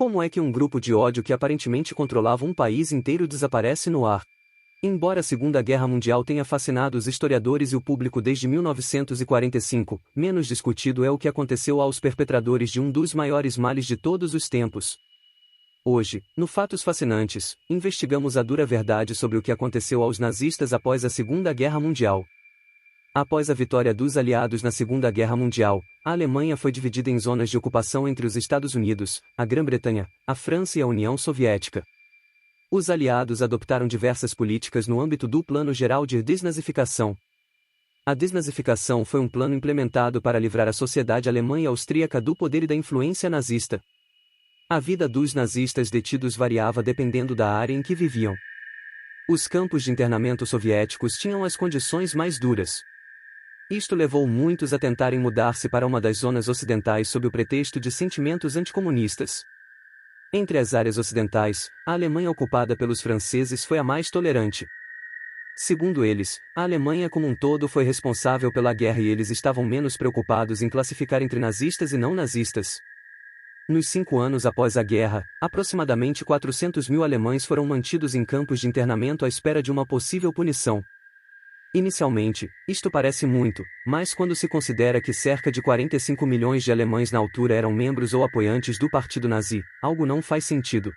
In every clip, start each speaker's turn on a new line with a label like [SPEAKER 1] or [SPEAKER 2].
[SPEAKER 1] Como é que um grupo de ódio que aparentemente controlava um país inteiro desaparece no ar? Embora a Segunda Guerra Mundial tenha fascinado os historiadores e o público desde 1945, menos discutido é o que aconteceu aos perpetradores de um dos maiores males de todos os tempos. Hoje, no Fatos Fascinantes, investigamos a dura verdade sobre o que aconteceu aos nazistas após a Segunda Guerra Mundial. Após a vitória dos aliados na Segunda Guerra Mundial, a Alemanha foi dividida em zonas de ocupação entre os Estados Unidos, a Grã-Bretanha, a França e a União Soviética. Os aliados adoptaram diversas políticas no âmbito do Plano Geral de Desnazificação. A desnazificação foi um plano implementado para livrar a sociedade alemã e austríaca do poder e da influência nazista. A vida dos nazistas detidos variava dependendo da área em que viviam. Os campos de internamento soviéticos tinham as condições mais duras. Isto levou muitos a tentarem mudar-se para uma das zonas ocidentais sob o pretexto de sentimentos anticomunistas. Entre as áreas ocidentais, a Alemanha ocupada pelos franceses foi a mais tolerante. Segundo eles, a Alemanha como um todo foi responsável pela guerra e eles estavam menos preocupados em classificar entre nazistas e não nazistas. Nos 5 anos após a guerra, aproximadamente 400 mil alemães foram mantidos em campos de internamento à espera de uma possível punição. Inicialmente, isto parece muito, mas quando se considera que cerca de 45 milhões de alemães na altura eram membros ou apoiantes do Partido Nazi, algo não faz sentido.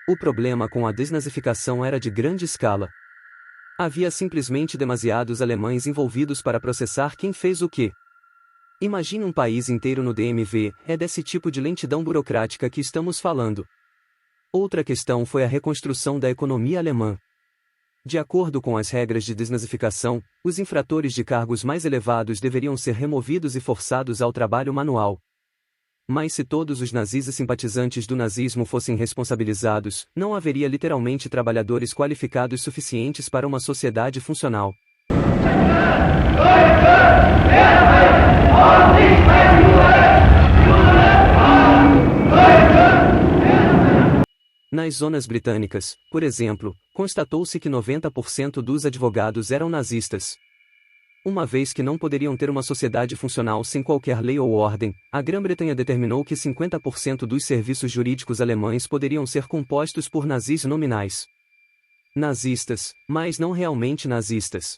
[SPEAKER 1] O problema com a desnazificação era de grande escala. Havia simplesmente demasiados alemães envolvidos para processar quem fez o quê. Imagine um país inteiro no DMV, é desse tipo de lentidão burocrática que estamos falando. Outra questão foi a reconstrução da economia alemã. De acordo com as regras de desnazificação, os infratores de cargos mais elevados deveriam ser removidos e forçados ao trabalho manual. Mas se todos os nazis e simpatizantes do nazismo fossem responsabilizados, não haveria literalmente trabalhadores qualificados suficientes para uma sociedade funcional. Nas zonas britânicas, por exemplo, constatou-se que 90% dos advogados eram nazistas. Uma vez que não poderiam ter uma sociedade funcional sem qualquer lei ou ordem, a Grã-Bretanha determinou que 50% dos serviços jurídicos alemães poderiam ser compostos por nazis nominais. Nazistas, mas não realmente nazistas.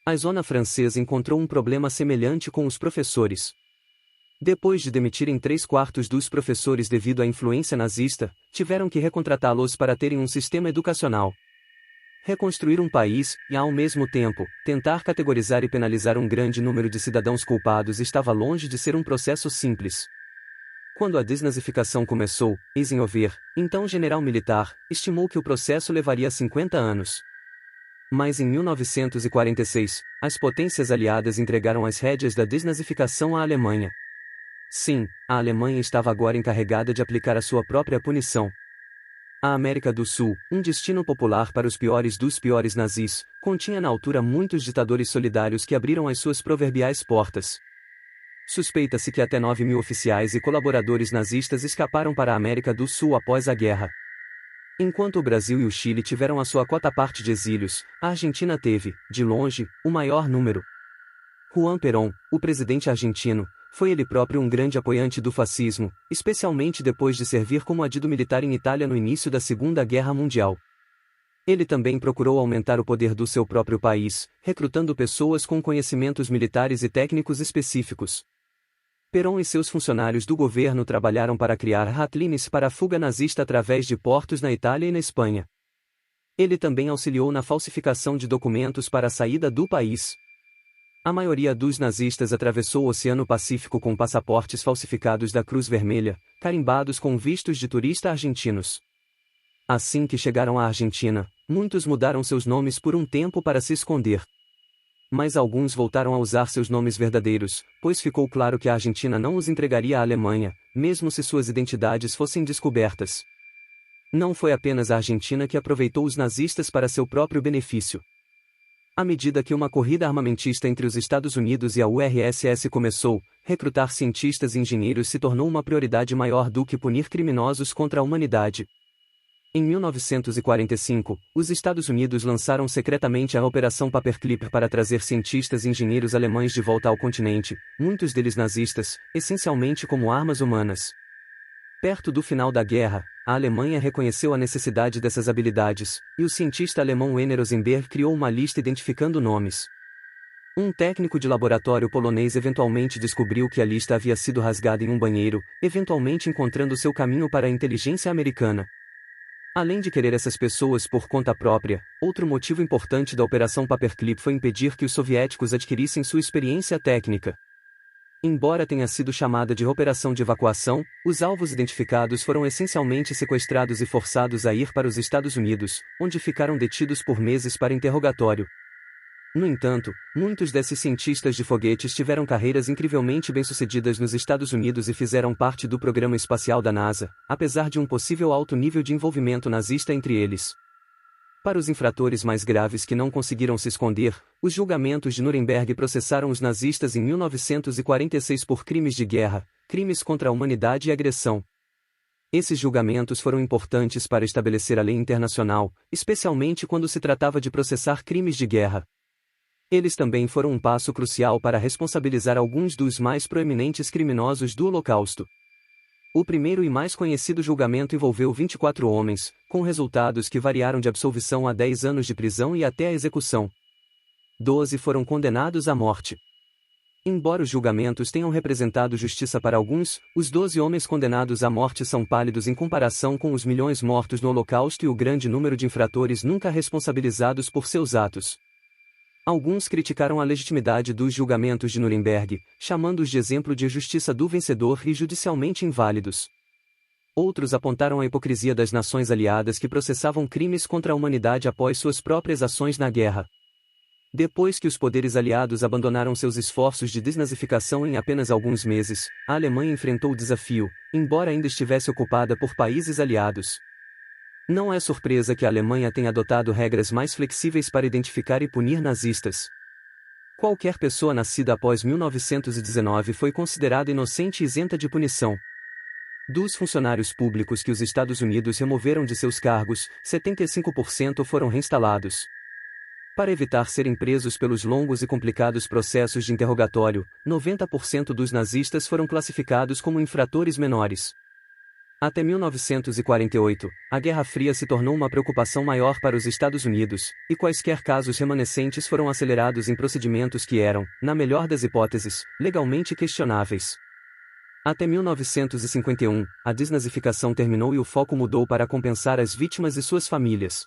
[SPEAKER 1] A zona francesa encontrou um problema semelhante com os professores. Depois de demitirem 3/4 dos professores devido à influência nazista, tiveram que recontratá-los para terem um sistema educacional. Reconstruir um país, e ao mesmo tempo, tentar categorizar e penalizar um grande número de cidadãos culpados estava longe de ser um processo simples. Quando a desnazificação começou, Eisenhower, então general militar, estimou que o processo levaria 50 anos. Mas em 1946, as potências aliadas entregaram as rédeas da desnazificação à Alemanha. Sim, a Alemanha estava agora encarregada de aplicar a sua própria punição. A América do Sul, um destino popular para os piores dos piores nazis, continha na altura muitos ditadores solidários que abriram as suas proverbiais portas. Suspeita-se que até 9 mil oficiais e colaboradores nazistas escaparam para a América do Sul após a guerra. Enquanto o Brasil e o Chile tiveram a sua quota parte de exílios, a Argentina teve, de longe, o maior número. Juan Perón, o presidente argentino, foi ele próprio um grande apoiante do fascismo, especialmente depois de servir como adido militar em Itália no início da Segunda Guerra Mundial. Ele também procurou aumentar o poder do seu próprio país, recrutando pessoas com conhecimentos militares e técnicos específicos. Perón e seus funcionários do governo trabalharam para criar hotlines para a fuga nazista através de portos na Itália e na Espanha. Ele também auxiliou na falsificação de documentos para a saída do país. A maioria dos nazistas atravessou o Oceano Pacífico com passaportes falsificados da Cruz Vermelha, carimbados com vistos de turista argentinos. Assim que chegaram à Argentina, muitos mudaram seus nomes por um tempo para se esconder. Mas alguns voltaram a usar seus nomes verdadeiros, pois ficou claro que a Argentina não os entregaria à Alemanha, mesmo se suas identidades fossem descobertas. Não foi apenas a Argentina que aproveitou os nazistas para seu próprio benefício. À medida que uma corrida armamentista entre os Estados Unidos e a URSS começou, recrutar cientistas e engenheiros se tornou uma prioridade maior do que punir criminosos contra a humanidade. Em 1945, os Estados Unidos lançaram secretamente a Operação Paperclip para trazer cientistas e engenheiros alemães de volta ao continente, muitos deles nazistas, essencialmente como armas humanas. Perto do final da guerra, a Alemanha reconheceu a necessidade dessas habilidades, e o cientista alemão Werner Rosenberg criou uma lista identificando nomes. Um técnico de laboratório polonês eventualmente descobriu que a lista havia sido rasgada em um banheiro, eventualmente encontrando seu caminho para a inteligência americana. Além de querer essas pessoas por conta própria, outro motivo importante da Operação Paperclip foi impedir que os soviéticos adquirissem sua experiência técnica. Embora tenha sido chamada de operação de evacuação, os alvos identificados foram essencialmente sequestrados e forçados a ir para os Estados Unidos, onde ficaram detidos por meses para interrogatório. No entanto, muitos desses cientistas de foguetes tiveram carreiras incrivelmente bem-sucedidas nos Estados Unidos e fizeram parte do programa espacial da NASA, apesar de um possível alto nível de envolvimento nazista entre eles. Para os infratores mais graves que não conseguiram se esconder, os julgamentos de Nuremberg processaram os nazistas em 1946 por crimes de guerra, crimes contra a humanidade e agressão. Esses julgamentos foram importantes para estabelecer a lei internacional, especialmente quando se tratava de processar crimes de guerra. Eles também foram um passo crucial para responsabilizar alguns dos mais proeminentes criminosos do Holocausto. O primeiro e mais conhecido julgamento envolveu 24 homens, com resultados que variaram de absolvição a 10 anos de prisão e até a execução. 12 foram condenados à morte. Embora os julgamentos tenham representado justiça para alguns, os 12 homens condenados à morte são pálidos em comparação com os milhões mortos no Holocausto e o grande número de infratores nunca responsabilizados por seus atos. Alguns criticaram a legitimidade dos julgamentos de Nuremberg, chamando-os de exemplo de justiça do vencedor e judicialmente inválidos. Outros apontaram a hipocrisia das nações aliadas que processavam crimes contra a humanidade após suas próprias ações na guerra. Depois que os poderes aliados abandonaram seus esforços de desnazificação em apenas alguns meses, a Alemanha enfrentou o desafio, embora ainda estivesse ocupada por países aliados. Não é surpresa que a Alemanha tenha adotado regras mais flexíveis para identificar e punir nazistas. Qualquer pessoa nascida após 1919 foi considerada inocente e isenta de punição. Dos funcionários públicos que os Estados Unidos removeram de seus cargos, 75% foram reinstalados. Para evitar serem presos pelos longos e complicados processos de interrogatório, 90% dos nazistas foram classificados como infratores menores. Até 1948, a Guerra Fria se tornou uma preocupação maior para os Estados Unidos, e quaisquer casos remanescentes foram acelerados em procedimentos que eram, na melhor das hipóteses, legalmente questionáveis. Até 1951, a desnazificação terminou e o foco mudou para compensar as vítimas e suas famílias.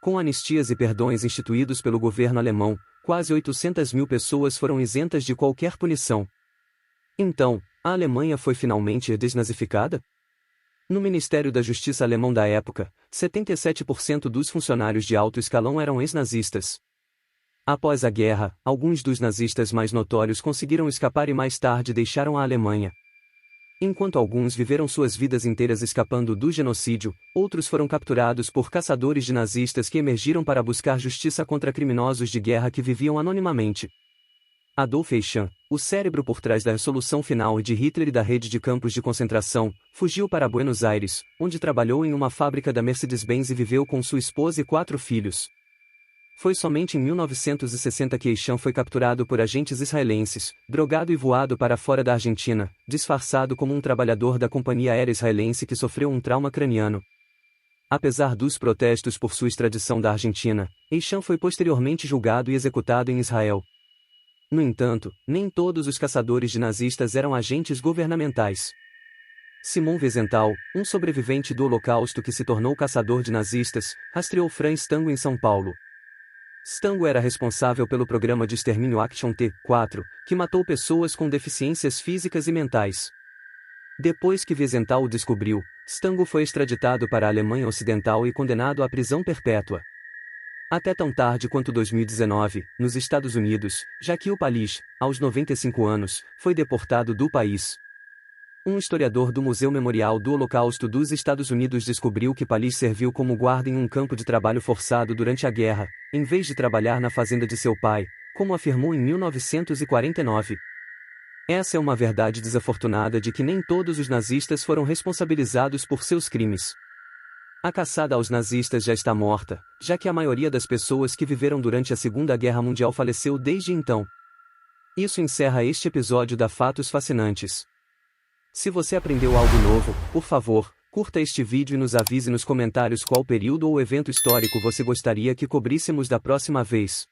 [SPEAKER 1] Com anistias e perdões instituídos pelo governo alemão, quase 800 mil pessoas foram isentas de qualquer punição. Então, a Alemanha foi finalmente desnazificada? No Ministério da Justiça alemão da época, 77% dos funcionários de alto escalão eram ex-nazistas. Após a guerra, alguns dos nazistas mais notórios conseguiram escapar e mais tarde deixaram a Alemanha. Enquanto alguns viveram suas vidas inteiras escapando do genocídio, outros foram capturados por caçadores de nazistas que emergiram para buscar justiça contra criminosos de guerra que viviam anonimamente. Adolf Eichmann, o cérebro por trás da resolução final de Hitler e da rede de campos de concentração, fugiu para Buenos Aires, onde trabalhou em uma fábrica da Mercedes-Benz e viveu com sua esposa e 4 filhos. Foi somente em 1960 que Eichmann foi capturado por agentes israelenses, drogado e voado para fora da Argentina, disfarçado como um trabalhador da companhia aérea israelense que sofreu um trauma craniano. Apesar dos protestos por sua extradição da Argentina, Eichmann foi posteriormente julgado e executado em Israel. No entanto, nem todos os caçadores de nazistas eram agentes governamentais. Simon Wiesenthal, um sobrevivente do Holocausto que se tornou caçador de nazistas, rastreou Franz Stango em São Paulo. Stango era responsável pelo programa de extermínio Action T4, que matou pessoas com deficiências físicas e mentais. Depois que Wiesenthal o descobriu, Stango foi extraditado para a Alemanha Ocidental e condenado à prisão perpétua. Até tão tarde quanto 2019, nos Estados Unidos, Jacques Palisch, aos 95 anos, foi deportado do país. Um historiador do Museu Memorial do Holocausto dos Estados Unidos descobriu que Palisch serviu como guarda em um campo de trabalho forçado durante a guerra, em vez de trabalhar na fazenda de seu pai, como afirmou em 1949. Essa é uma verdade desafortunada de que nem todos os nazistas foram responsabilizados por seus crimes. A caçada aos nazistas já está morta, já que a maioria das pessoas que viveram durante a Segunda Guerra Mundial faleceu desde então. Isso encerra este episódio da Fatos Fascinantes. Se você aprendeu algo novo, por favor, curta este vídeo e nos avise nos comentários qual período ou evento histórico você gostaria que cobríssemos da próxima vez.